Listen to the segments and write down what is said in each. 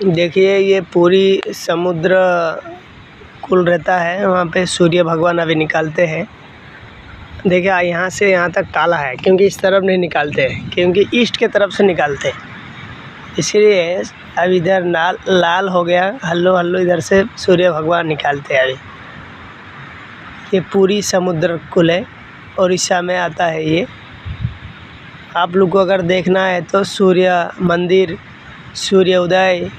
देखिए ये पूरी समुद्र कुल रहता है, वहाँ पे सूर्य भगवान अभी निकालते हैं। देखिए यहाँ से यहाँ तक काला है क्योंकि इस तरफ नहीं निकालते, क्योंकि ईस्ट के तरफ से निकालते, इसलिए अब इधर लाल हो गया, हल्लो हल्लो इधर से सूर्य भगवान निकालते हैं। अभी ये पूरी समुद्र कुल है, उड़ीसा में आता है ये। आप लोग को अगर देखना है तो सूर्य मंदिर, सूर्य उदय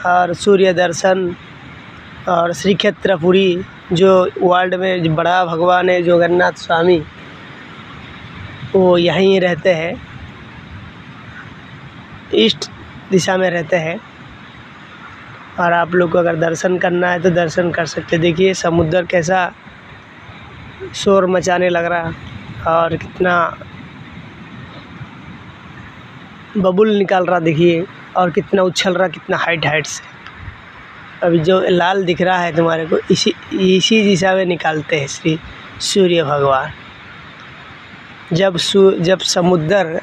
और सूर्य दर्शन और श्री क्षेत्रपुरी जो वर्ल्ड में बड़ा भगवान है जगन्नाथ स्वामी, वो यहीं रहते हैं, ईस्ट दिशा में रहते हैं। और आप लोग को अगर दर्शन करना है तो दर्शन कर सकते। देखिए समुद्र कैसा शोर मचाने लग रहा और कितना बबुल निकाल रहा देखिए, और कितना उछल रहा, कितना हाइट से। अभी जो लाल दिख रहा है तुम्हारे को, इसी दिशा में निकालते हैं श्री सूर्य भगवान। जब समुद्र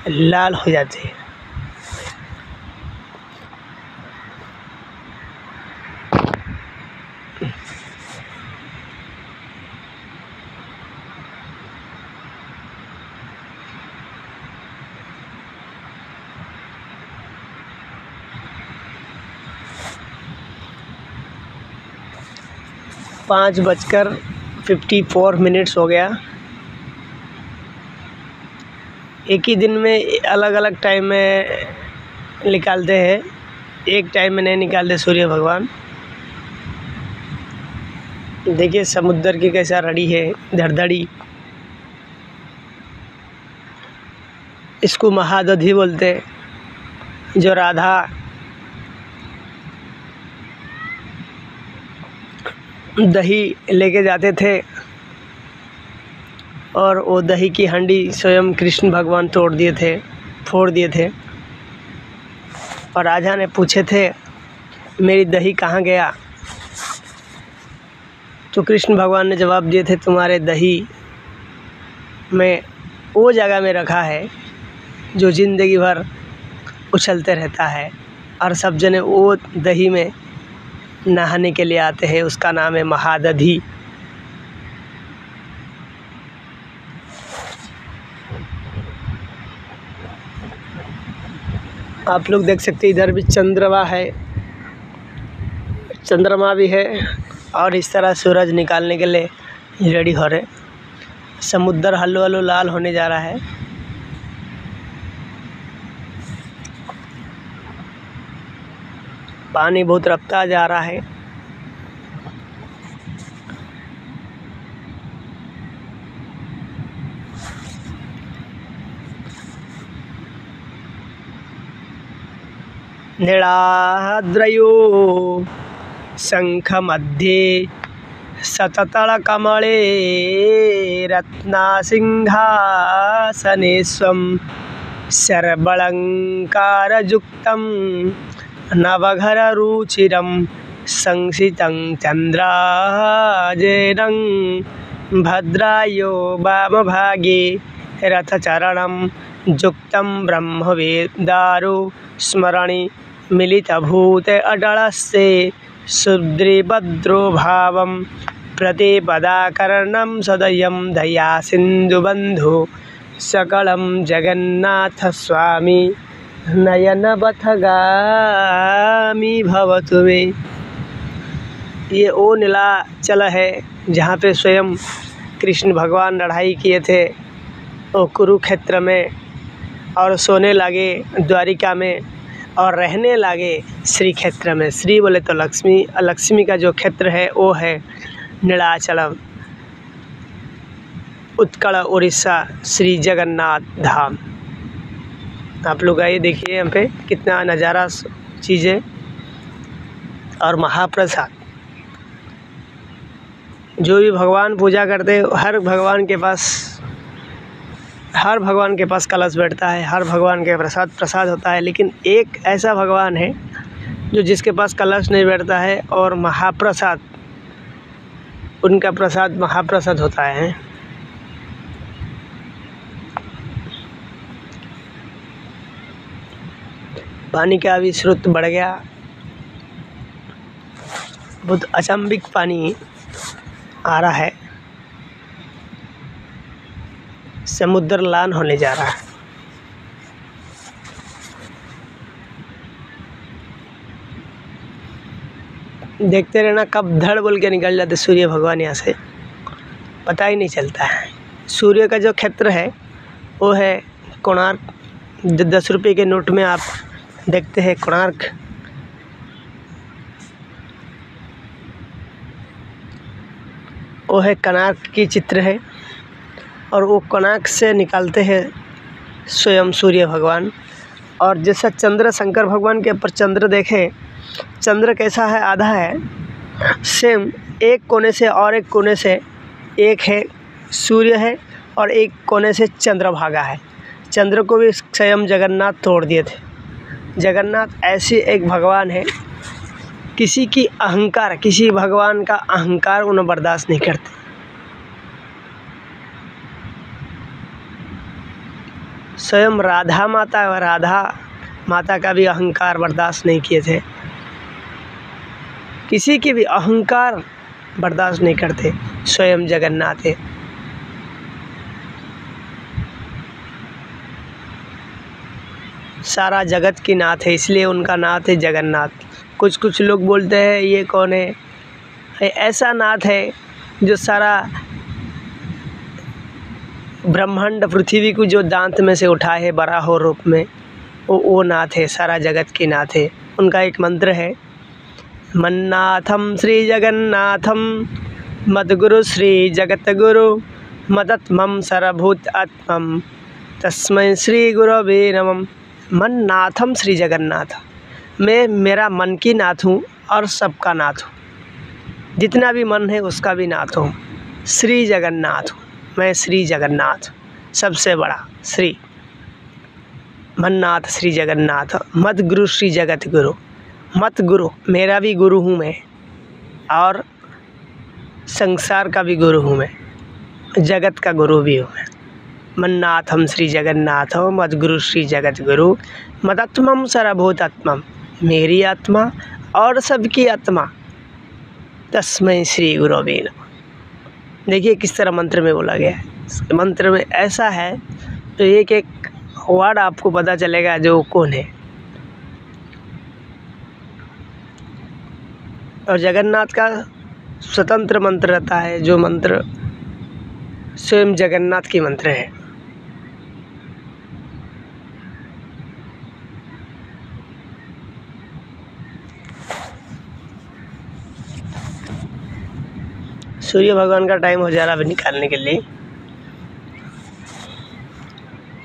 लाल हो जाते हैं। पाँच 5:54 हो गया। एक ही दिन में अलग अलग टाइम में निकालते हैं, एक टाइम में नहीं निकालते सूर्य भगवान। देखिए समुद्र की कैसा रड़ी है, धड़धड़ी। इसको महादधि बोलते, जो राधा दही लेके जाते थे और वो दही की हंडी स्वयं कृष्ण भगवान फोड़ दिए थे। और राजा ने पूछे थे मेरी दही कहाँ गया, तो कृष्ण भगवान ने जवाब दिए थे तुम्हारे दही में वो जगह में रखा है जो ज़िंदगी भर उछलते रहता है, और सब जने वो दही में नहाने के लिए आते हैं, उसका नाम है महादधि। आप लोग देख सकते हैं इधर भी चंद्रमा भी है, और इस तरह सूरज निकालने के लिए रेडी हो रहे। समुद्र हल्लो हल्लो लाल होने जा रहा है। पानी बहुत रफ्ता जा रहा है। नीलाद्रयो शंख मध्ये सततलकमले रत्नसिंहासने स्वं सर्वालंकारयुक्तं नवघररुचिरं संसितं चन्द्रार्जेनं भद्रायो वामभागे रथचरणं युक्तं ब्रह्मवेदारो स्मरणि मिलितभूते अटलस्य सुदृभद्रो भावं प्रतिपदाकर्णं सदयं दया सिन्धुबन्धु सकलं जगन्नाथ स्वामी नयनपथगामी भवतु मे। ये वो नीलाचल है जहाँ पे स्वयं कृष्ण भगवान लड़ाई किए थे वो कुरुक्षेत्र में, और सोने लगे द्वारिका में, और रहने लगे श्री क्षेत्र में। श्री बोले तो लक्ष्मी, लक्ष्मी का जो क्षेत्र है वो है नीलाचलम, उत्कल उड़ीसा, श्री जगन्नाथ धाम। आप लोग आइए देखिए यहाँ पे कितना नज़ारा चीज़ें और महाप्रसाद। जो भी भगवान पूजा करते हर भगवान के पास कलश बैठता है, हर भगवान के प्रसाद होता है। लेकिन एक ऐसा भगवान है जो जिसके पास कलश नहीं बैठता है, और महाप्रसाद, उनका प्रसाद महाप्रसाद होता है। पानी का भी स्रोत बढ़ गया, बहुत अचंभित पानी आ रहा है, समुद्र लान होने जा रहा है। देखते रहना कब धड़ बोल के निकल जाते सूर्य भगवान यहाँ से, पता ही नहीं चलता है। सूर्य का जो क्षेत्र है वो है कोणार्क। 10 रुपये के नोट में आप देखते हैं कोणार्क, वो है कोणार्क की चित्र है, और वो कोणार्क से निकालते हैं स्वयं सूर्य भगवान। और जैसा चंद्र, शंकर भगवान के ऊपर चंद्र देखें, चंद्र कैसा है, आधा है, सेम एक कोने से और एक कोने से, एक है सूर्य है और एक कोने से चंद्रभागा है। चंद्र को भी स्वयं जगन्नाथ तोड़ दिए थे। जगन्नाथ ऐसे एक भगवान है, किसी की अहंकार, किसी भगवान का अहंकार उन्हें बर्दाश्त नहीं करते। स्वयं राधा माता का भी अहंकार बर्दाश्त नहीं किए थे। किसी की भी अहंकार बर्दाश्त नहीं करते, स्वयं जगन्नाथ है। सारा जगत की नाथ है, इसलिए उनका नाथ है जगन्नाथ। कुछ लोग बोलते हैं ये कौन है, ऐसा नाथ है जो सारा ब्रह्मांड पृथ्वी को जो दांत में से उठा है बराह रूप में, वो नाथ है, सारा जगत की नाथ है। उनका एक मंत्र है, मन्नाथम श्री जगन्नाथम मद्गुरु श्री जगत गुरु मदत्मम सरभूत आत्मम तस्मै श्री गुरवे नमः। मन्नाथम श्री जगन्नाथ, मैं मेरा मन की नाथ हूँ और सबका नाथ हूँ, जितना भी मन है उसका भी नाथ हूँ। श्री जगन्नाथ हूँ मैं, श्री जगन्नाथ सबसे बड़ा श्री मन्नाथ श्री जगन्नाथ। मत गुरु श्री जगत गुरु, मत गुरु मेरा भी गुरु हूँ मैं, और संसार का भी गुरु हूँ मैं, जगत का गुरु भी हूँ मैं। मन्नाथम श्री जगन्नाथ मद गुरु श्री जगत गुरु मदात्मम सर्वभूतात्मम, मेरी आत्मा और सबकी आत्मा तस्मै श्री गुरवे नमः। देखिए किस तरह मंत्र में बोला गया है। मंत्र में ऐसा है तो एक एक वर्ड आपको पता चलेगा जो कौन है। और जगन्नाथ का स्वतंत्र मंत्र रहता है, जो मंत्र स्वयं जगन्नाथ की मंत्र है। सूर्य भगवान का टाइम हो जा रहा है अभी निकालने के लिए।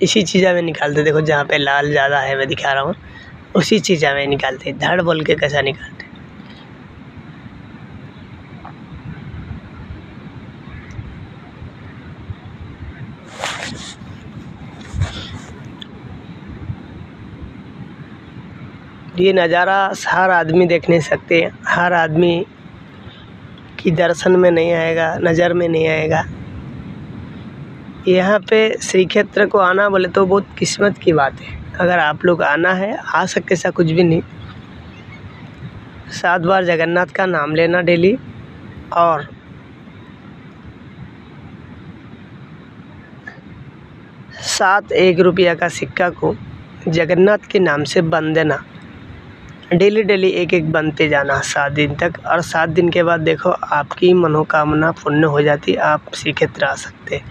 इसी चीज़ा में निकालते, देखो जहाँ पे लाल ज़्यादा है मैं दिखा रहा हूँ, उसी चीज़ा में निकालते। धड़ बोल के कैसा निकालते। ये नज़ारा हर आदमी देख नहीं सकते, हर आदमी की दर्शन में नहीं आएगा, नज़र में नहीं आएगा। यहाँ पे श्री क्षेत्र को आना बोले तो बहुत किस्मत की बात है। अगर आप लोग आना है, आ सकते, ऐसा कुछ भी नहीं। 7 बार जगन्नाथ का नाम लेना डेली, और सात 1 रुपया का सिक्का को जगन्नाथ के नाम से बन देना। डेली एक एक बनते जाना 7 दिन तक, और 7 दिन के बाद देखो आपकी मनोकामना पूर्ण हो जाती, आप श्री क्षेत्र आ सकते।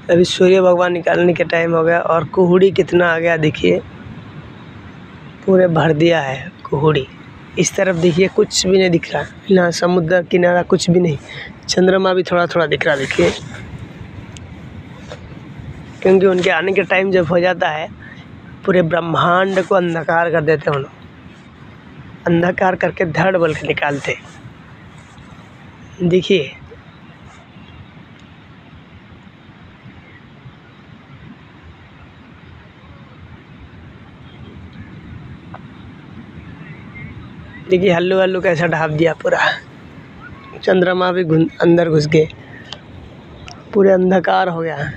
अभी सूर्य भगवान निकालने के टाइम हो गया, और कुहुड़ी कितना आ गया देखिए, पूरे भर दिया है कुहुड़ी। इस तरफ देखिए कुछ भी नहीं दिख रहा, ना समुद्र किनारा कुछ भी नहीं, चंद्रमा भी थोड़ा थोड़ा दिख रहा देखिए, क्योंकि उनके आने के टाइम जब हो जाता है पूरे ब्रह्मांड को अंधकार कर देते हैं उन लोग, अंधकार करके धड़ बोल के निकालते। देखिए देखिए हल्लू हल्लू कैसा ढाप दिया पूरा, चंद्रमा भी अंदर घुस गए, पूरे अंधकार हो गया।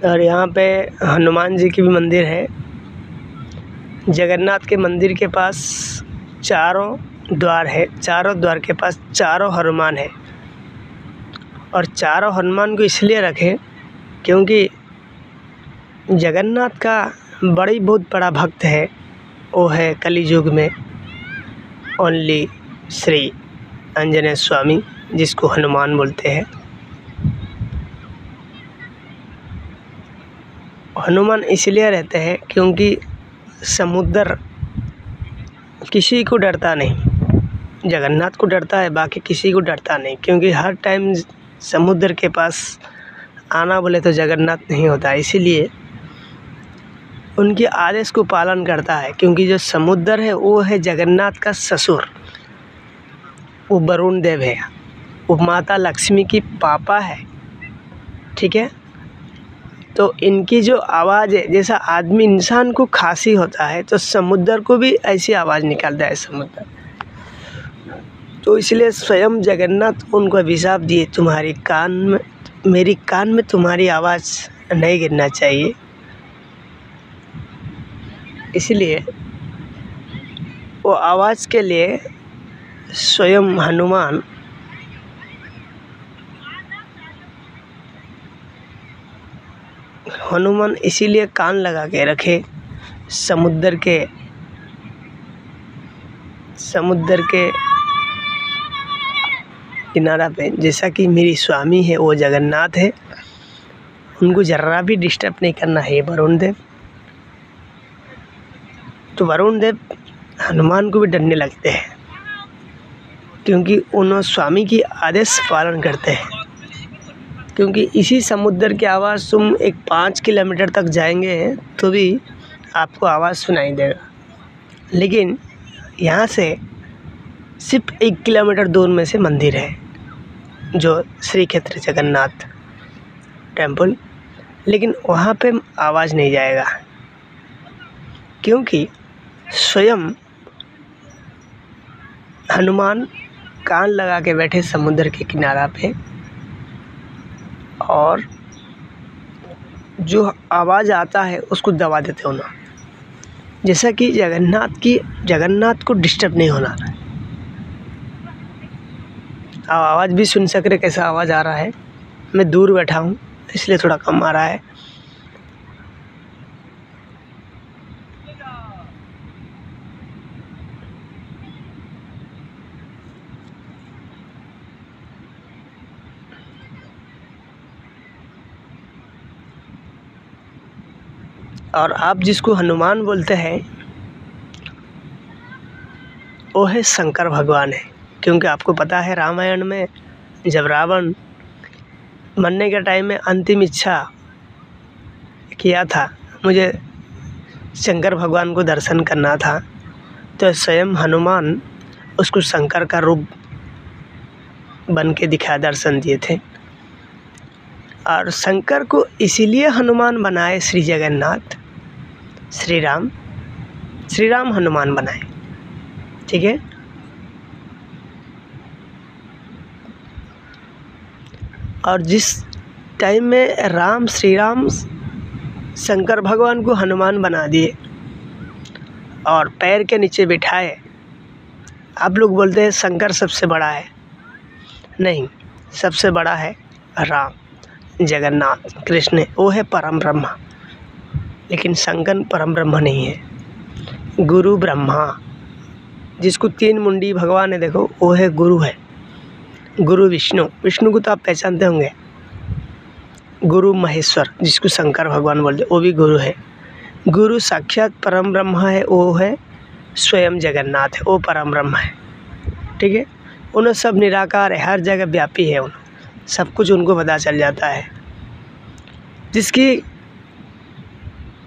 और यहाँ पे हनुमान जी की भी मंदिर है। जगन्नाथ के मंदिर के पास चारों द्वार है, चारों द्वार के पास चारों हनुमान है। और चारों हनुमान को इसलिए रखे क्योंकि जगन्नाथ का बहुत बड़ा भक्त है, वो है कलियुग में ओनली श्री आंजनेय स्वामी, जिसको हनुमान बोलते हैं। हनुमान इसलिए रहते हैं क्योंकि समुद्र किसी को डरता नहीं, जगन्नाथ को डरता है, बाकी किसी को डरता नहीं, क्योंकि हर टाइम समुद्र के पास आना बोले तो जगन्नाथ नहीं होता, इसीलिए उनके आदेश को पालन करता है। क्योंकि जो समुद्र है वो है जगन्नाथ का ससुर, वो वरुण देव है, वो माता लक्ष्मी की पापा है, ठीक है। तो इनकी जो आवाज़ है, जैसा आदमी इंसान को खांसी होता है तो समुद्र को भी ऐसी आवाज़ निकालता है समुद्र। तो इसलिए स्वयं जगन्नाथ उनको अभिशाप दिए, तुम्हारी कान में, मेरी कान में तुम्हारी आवाज़ नहीं गिरना चाहिए। इसलिए वो आवाज़ के लिए स्वयं हनुमान इसीलिए कान लगा के रखे समुद्र के किनारा पे। जैसा कि मेरी स्वामी है वो जगन्नाथ है, उनको जर्रा भी डिस्टर्ब नहीं करना है वरुण देव। तो वरुण देव हनुमान को भी डरने लगते हैं, क्योंकि उन्होंने स्वामी की आदेश पालन करते हैं। क्योंकि इसी समुद्र की आवाज़ तुम 5 किलोमीटर तक जाएंगे तो भी आपको आवाज़ सुनाई देगा, लेकिन यहाँ से सिर्फ 1 किलोमीटर दूर में से मंदिर है जो श्री क्षेत्र जगन्नाथ टेम्पल, लेकिन वहाँ पे आवाज़ नहीं जाएगा, क्योंकि स्वयं हनुमान कान लगा के बैठे समुद्र के किनारा पे, और जो आवाज़ आता है उसको दबा देते हो ना, जैसा कि जगन्नाथ को डिस्टर्ब नहीं होना। आप आवाज़ भी सुन सक रहे कैसा आवाज़ आ रहा है। मैं दूर बैठा हूँ इसलिए थोड़ा कम आ रहा है। और आप जिसको हनुमान बोलते हैं वो है शंकर भगवान है, क्योंकि आपको पता है रामायण में जब रावण मरने के टाइम में अंतिम इच्छा किया था, मुझे शंकर भगवान को दर्शन करना था, तो स्वयं हनुमान उसको शंकर का रूप बन के दर्शन दिए थे। और शंकर को इसीलिए हनुमान बनाए श्री जगन्नाथ, श्री राम हनुमान बनाए, ठीक है। और जिस टाइम में श्री राम शंकर भगवान को हनुमान बना दिए और पैर के नीचे बिठाए, आप लोग बोलते हैं शंकर सबसे बड़ा है। नहीं, सबसे बड़ा है राम, जगन्नाथ, कृष्ण, वो है परम ब्रह्म। लेकिन शंकर परम ब्रह्म नहीं है। गुरु ब्रह्मा, जिसको 3 मुंडी भगवान है, देखो वो है गुरु है। गुरु विष्णु, विष्णु को तो आप पहचानते होंगे। गुरु महेश्वर, जिसको शंकर भगवान बोलते, वो भी गुरु है। गुरु साक्षात परम ब्रह्म है, वो है स्वयं जगन्नाथ है, वो परम ब्रह्म है। ठीक है, उन्हें सब निराकार है, हर जगह व्यापी है, उन्हें सब कुछ उनको पता चल जाता है।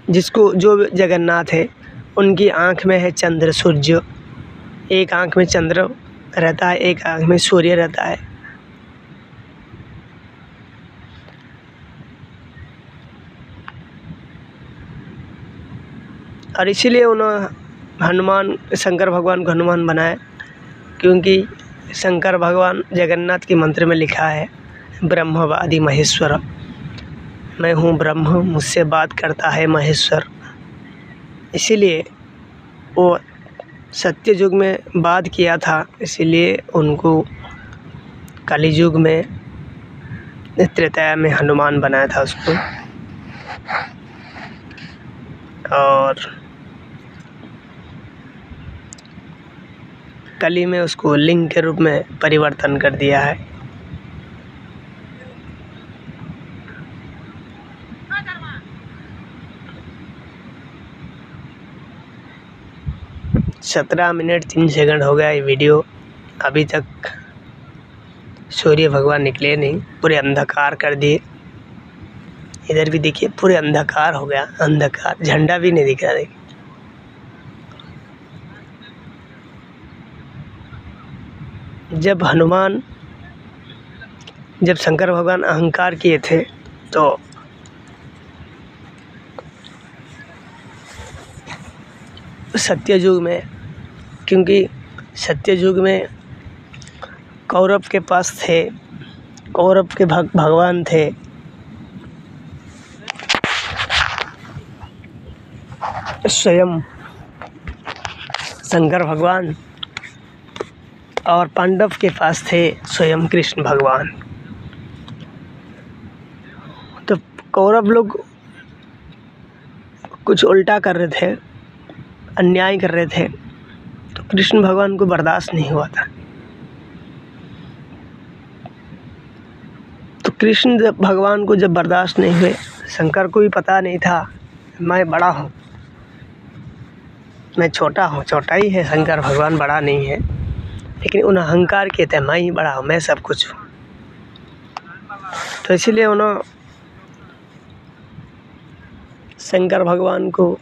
जिसको जो जगन्नाथ है, उनकी आँख में है चंद्र सूर्य, एक आँख में चंद्र रहता है, एक आँख में सूर्य रहता है। और इसीलिए उन्होंने हनुमान, शंकर भगवान को हनुमान बनाया, क्योंकि शंकर भगवान जगन्नाथ के मंत्र में लिखा है ब्रह्मवादी महेश्वर, मैं हूँ ब्रह्म, मुझसे बात करता है महेश्वर। इसीलिए वो सत्य युग में बात किया था, इसीलिए उनको कलयुग में त्रेता में हनुमान बनाया था उसको। और कली में उसको लिंग के रूप में परिवर्तन कर दिया है। सत्रह मिनट 3 सेकंड हो गया ये वीडियो, अभी तक सूर्य भगवान निकले नहीं, पूरे अंधकार कर दिए। इधर भी देखिए पूरे अंधकार हो गया, अंधकार, झंडा भी नहीं दिख रहा। देखिए जब शंकर भगवान अहंकार किए थे तो सत्ययुग में, क्योंकि सत्ययुग में कौरव के पास थे, कौरव के भगवान थे, स्वयं शंकर भगवान, और पांडव के पास थे स्वयं कृष्ण भगवान। तो कौरव लोग कुछ उल्टा कर रहे थे, अन्याय कर रहे थे, तो कृष्ण भगवान को बर्दाश्त नहीं हुआ था। तो कृष्ण भगवान को जब बर्दाश्त नहीं हुए, शंकर को भी पता नहीं था मैं बड़ा हूँ, मैं छोटा हूँ, छोटा ही है शंकर भगवान, बड़ा नहीं है। लेकिन उन अहंकार के थे, मैं ही बड़ा हूँ, मैं सब कुछ हूँ। तो इसीलिए उन्होंने शंकर भगवान को,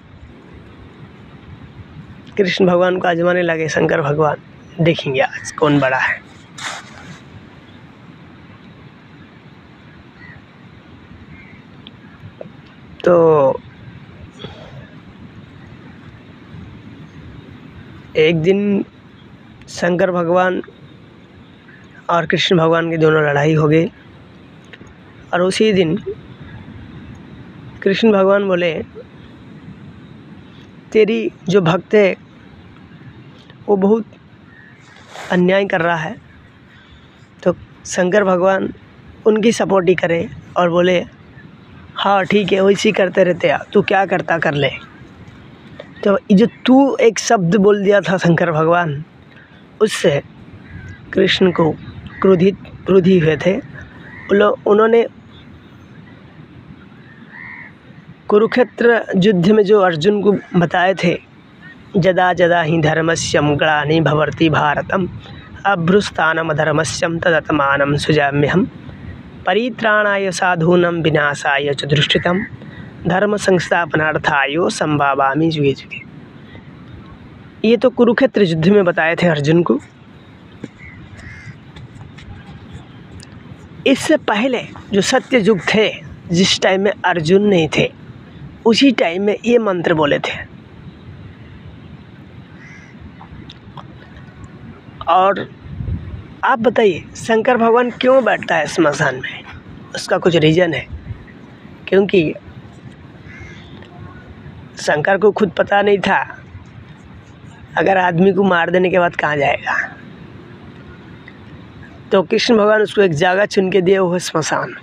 कृष्ण भगवान को आजमाने लगे। शंकर भगवान देखेंगे आज कौन बड़ा है। तो एक दिन शंकर भगवान और कृष्ण भगवान की दोनों लड़ाई हो गई, और उसी दिन कृष्ण भगवान बोले तेरी जो भक्त है वो बहुत अन्याय कर रहा है। तो शंकर भगवान उनकी सपोर्ट ही करे और बोले हाँ ठीक है, वैसे ही करते रहते हैं, तू क्या करता कर ले। तो जो तू एक शब्द बोल दिया था शंकर भगवान, उससे कृष्ण को क्रोधी हुए थे। उन्होंने कुरुक्षेत्र युद्ध में जो अर्जुन को बताए थे, जदा जदा ही धर्मस्यम ग्लानि भवति भारतम अभ्रुस्थानम अधर्मस्यम तदत्मानं सुजाम्यहम् परित्राणाय साधूनां विनाशाय च दुष्कृतं धर्म संस्थापनार्थाय संभावामि युगे युगे। ये तो कुरुक्षेत्र युद्ध में बताए थे अर्जुन को। इससे पहले जो सत्य युग थे, जिस टाइम में अर्जुन नहीं थे, उसी टाइम में ये मंत्र बोले थे। और आप बताइए शंकर भगवान क्यों बैठता है स्मशान में? उसका कुछ रीज़न है, क्योंकि शंकर को खुद पता नहीं था अगर आदमी को मार देने के बाद कहाँ जाएगा। तो कृष्ण भगवान उसको एक जगह चुन के दिए, वो है स्मशान।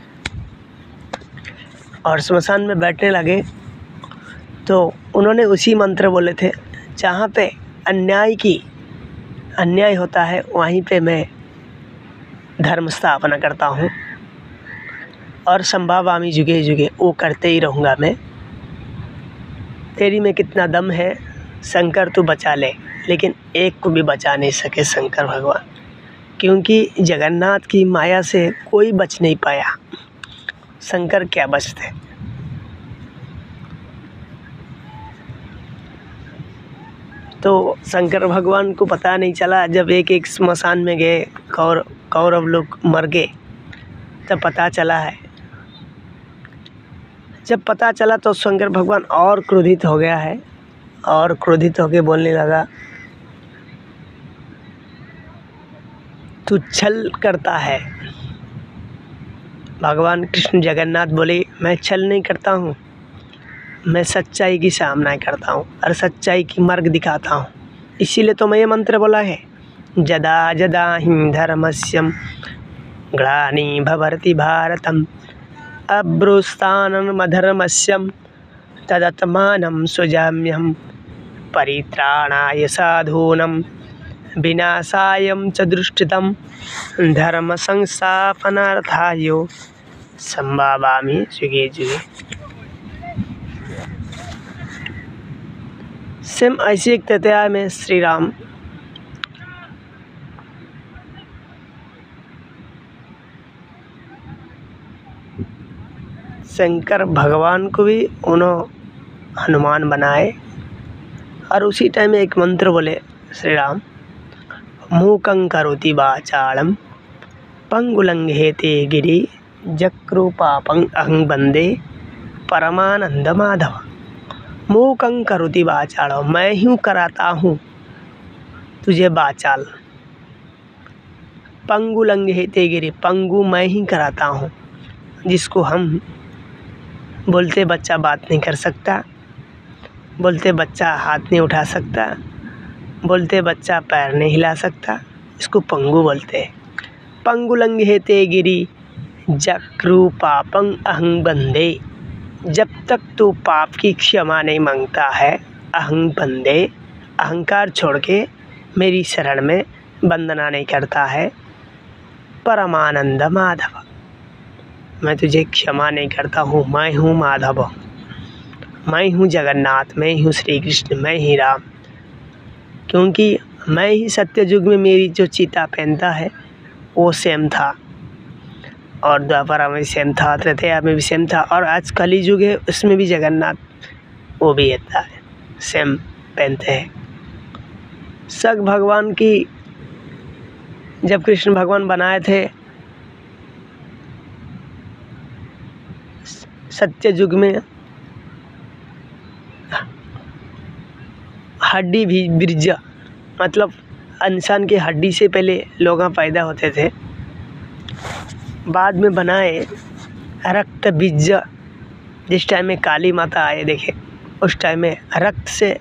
और स्मशान में बैठने लगे तो उन्होंने उसी मंत्र बोले थे, जहाँ पे अन्याय होता है वहीं पे मैं धर्म स्थापना करता हूँ, और संभावामी जुगे जुगे वो करते ही रहूँगा मैं। तेरी में कितना दम है शंकर, तू बचा ले। लेकिन एक को भी बचा नहीं सके शंकर भगवान, क्योंकि जगन्नाथ की माया से कोई बच नहीं पाया। शंकर क्या बचते। तो शंकर भगवान को पता नहीं चला, जब एक स्मशान में गए, कौरव लोग मर गए, तब पता चला है। जब पता चला तो शंकर भगवान और क्रोधित हो गया है, और क्रोधित होकर बोलने लगा, तू छल करता है। भगवान कृष्ण जगन्नाथ बोले, मैं छल नहीं करता हूँ, मैं सच्चाई की सामना करता हूँ और सच्चाई की मार्ग दिखाता हूँ। इसीलिए तो मैं ये मंत्र बोला है, जदा जदा हि धर्मस्यम ग्लानि भवति भारतम अभ्रुस्थानमधर्मस्यम तदात्मानं सृजाम्यहं परित्राणाय साधूनां विनाशाय च दुष्कृतं धर्म संस्थापनार्थाय संभावामि युगे युगे। सेम ऐसी एक तथ्य में श्री राम शंकर भगवान को भी उन्होंने हनुमान बनाए, और उसी टाइम में एक मंत्र बोले श्री राम, मूकं करोति वाचालं पंगुलंघेते गिरि जक्रूपापं अहं वंदे परमानंद माधव। मूकं करोति वाचालं, मैं ही कराता हूँ तुझे वाचाल। पंगुलंघेते गिरि, पंगु मैं ही कराता हूँ, जिसको हम बोलते बच्चा बात नहीं कर सकता, बोलते बच्चा हाथ नहीं उठा सकता, बोलते बच्चा पैर नहीं हिला सकता, इसको पंगु बोलते हैं। पंगुलंघेते गिरि जक्रूपापं अहं वंदे, जब तक तू पाप की क्षमा नहीं मांगता है, अहं वंदे, अहंकार छोड़ के मेरी शरण में वंदना नहीं करता है, परमानंद माधव, मैं तुझे क्षमा नहीं करता हूँ। मैं हूँ माधव, मैं हूँ जगन्नाथ, मैं हूँ श्री कृष्ण, मैं ही राम। क्योंकि मैं ही सत्य युग में मेरी जो चिता पहनता है वो सेम था, और द्वापरा में सेम था, त्रेता में भी सेम था, और आज कली युग है उसमें भी जगन्नाथ वो भी रहता है, सेम पहनते हैं। सब भगवान की जब कृष्ण भगवान बनाए थे सत्य युग में, हड्डी भी बीज, मतलब इंसान की हड्डी से पहले लोग पैदा होते थे, बाद में बनाए रक्त बीज। जिस टाइम में काली माता आए देखे, उस टाइम में रक्त से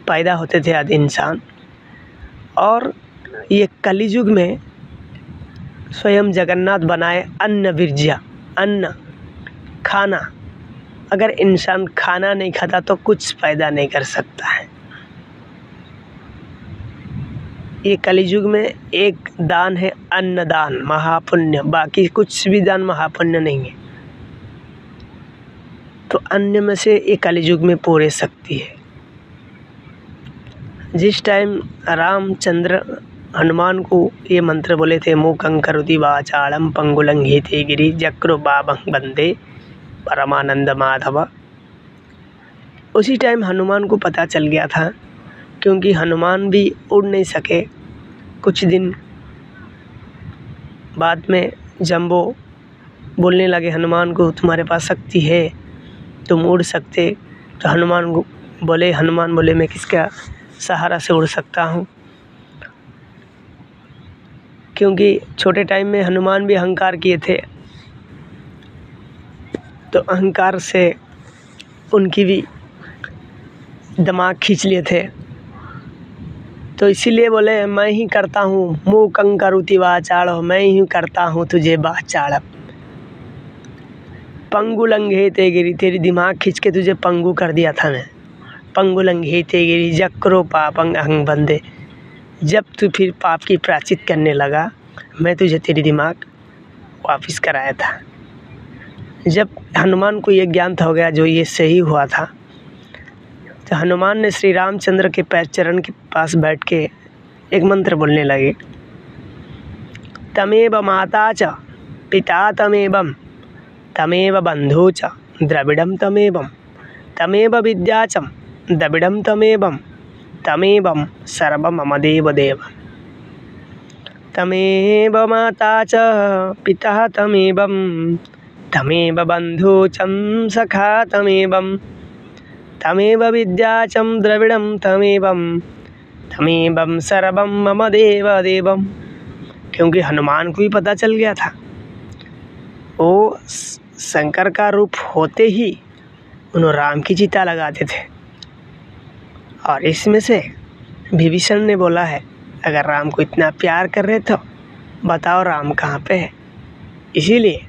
पैदा होते थे आदि इंसान। और ये कलियुग में स्वयं जगन्नाथ बनाए अन्न बीज, अन्न खाना। अगर इंसान खाना नहीं खाता तो कुछ पैदा नहीं कर सकता है। ये कलियुग में एक दान है अन्नदान, महापुण्य, बाकी कुछ भी दान महापुण्य नहीं है। तो अन्न में से ये कलियुग में पूरे शक्ति है। जिस टाइम रामचंद्र हनुमान को ये मंत्र बोले थे, मूकं करोति वाचालं पंगुलंघेते गिरि जक्रूपापं वंदे परमानंद माधव, उसी टाइम हनुमान को पता चल गया था, क्योंकि हनुमान भी उड़ नहीं सके। कुछ दिन बाद में जंबो बोलने लगे हनुमान को, तुम्हारे पास शक्ति है, तुम उड़ सकते। तो हनुमान बोले मैं किसका सहारा से उड़ सकता हूँ। क्योंकि छोटे टाइम में हनुमान भी अहंकार किए थे, तो अहंकार से उनकी भी दिमाग खींच लिए थे। तो इसीलिए बोले मैं ही करता हूँ, मूकं करोति वाचालो, मैं ही करता हूँ तुझे वाचाल। पंगु लंघे ते गिरी, तेरी दिमाग खींच के तुझे पंगु कर दिया था मैं। पंगु लंघे ते गिरी जक्रो पापं अहं बंदे, जब तू फिर पाप की प्रायश्चित करने लगा, मैं तुझे तेरी दिमाग वापस कराया था। जब हनुमान को ये ज्ञान हो गया जो ये सही हुआ था, तो हनुमान ने श्री रामचंद्र के पैर चरण के पास बैठ के एक मंत्र बोलने लगे, तमेव माता च पिता तमेवं, तमेव बंधु च द्रविड़ं तमेवं, तमेव विद्या च द्रविड़ं तमेवं, तमेवं सर्वं मम देव देव। तमेव माता च पिता तमेवं, तमेव बंधु च सखा तमेवं, तमेव विद्या च द्रविड़ं तमेवं, तमेवं सर्वं मम देव देवम्। क्योंकि हनुमान को भी पता चल गया था, वो शंकर का रूप होते ही उन्होंने राम की चिता लगाते थे। और इसमें से विभीषण ने बोला है, अगर राम को इतना प्यार कर रहे तो बताओ राम कहाँ पे है। इसीलिए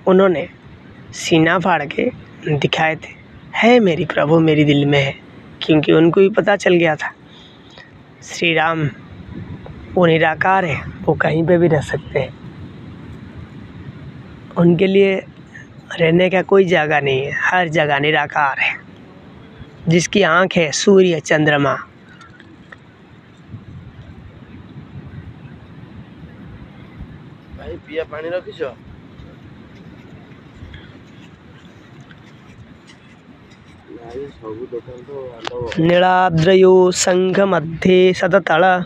उन्होंने सीना फाड़ के दिखाए थे, है मेरी प्रभु मेरी दिल में है। क्योंकि उनको भी पता चल गया था श्री राम वो निराकार है, वो कहीं पे भी रह सकते हैं, उनके लिए रहने का कोई जगह नहीं है, हर जगह निराकार है। जिसकी आँख है सूर्य चंद्रमा, भाई पिया पानी रखिछ। नीलाद्रयो संघमध्ये सततल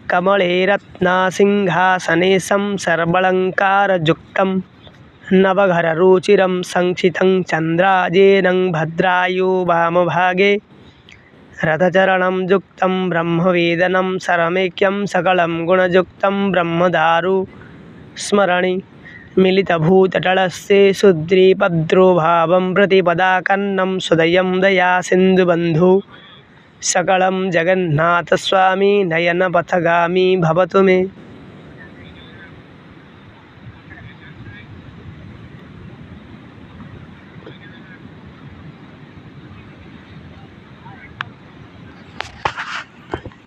कमले रत्नासिंहासने सर्वालंकारयुक्तं, नवघररुचिरं संक्षितं चन्द्राजेनं भद्रायु वामभागे, रथचरणं युक्तं ब्रह्मवेदनं सरमेक्यं सकलं गुणयुक्तं ब्रह्मदारु स्मरणि, मिलितभूतटलस्य सुद्रीपद्रोभावं प्रतिपदाकन्नं सुदयं दया सिन्धुबन्धु, सकलं जगन्नाथस्वामी नयनपथगामी भवतु मे।